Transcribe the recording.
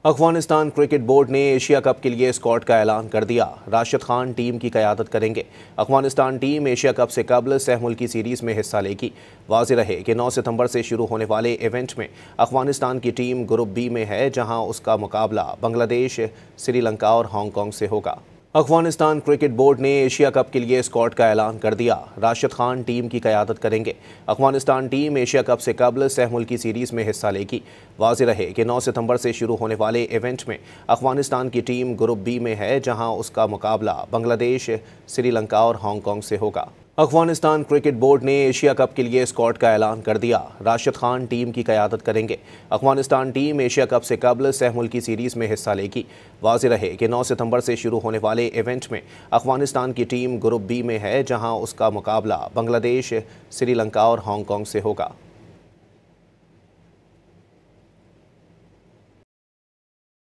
Afghanistan cricket board ने Asia cup के लिए स्क्वाड का ऐलान कर दिया। राशिद खान टीम की क़यादत करेंगे। अफगानिस्तान टीम एशिया कप से कबल सहमुल्की सीरीज़ में हिस्सा लेगी। वाज़ेह रहे कि 9 सितंबर से शुरू होने वाले इवेंट में अफगानिस्तान की टीम ग्रुप बी में है, जहां उसका मुकाबला बांग्लादेश, श्रीलंका और हांगकांग से होगा। अफगानिस्तान क्रिकेट बोर्ड ने एशिया कप के लिए स्क्वाड का ऐलान कर दिया। राशिद खान टीम की क़यादत करेंगे। अफगानिस्तान टीम एशिया कप से कबल सहमुल्की सीरीज़ में हिस्सा लेगी। वाज़ेह रहे कि 9 सितंबर से शुरू होने वाले इवेंट में अफगानिस्तान की टीम ग्रुप बी में है, जहां उसका मुकाबला बांग्लादेश, श्रीलंका और हांगकांग से होगा। अफगानिस्तान क्रिकेट बोर्ड ने एशिया कप के लिए स्क्वाड का ऐलान कर दिया। राशिद खान टीम की क़यादत करेंगे। अफगानिस्तान टीम एशिया कप से कबल सहमुल्की सीरीज़ में हिस्सा लेगी। वाज़ेह रहे कि 9 सितंबर से शुरू होने वाले इवेंट में अफगानिस्तान की टीम ग्रुप बी में है, जहां उसका मुकाबला बांग्लादेश, श्रीलंका और हांगकांग से होगा।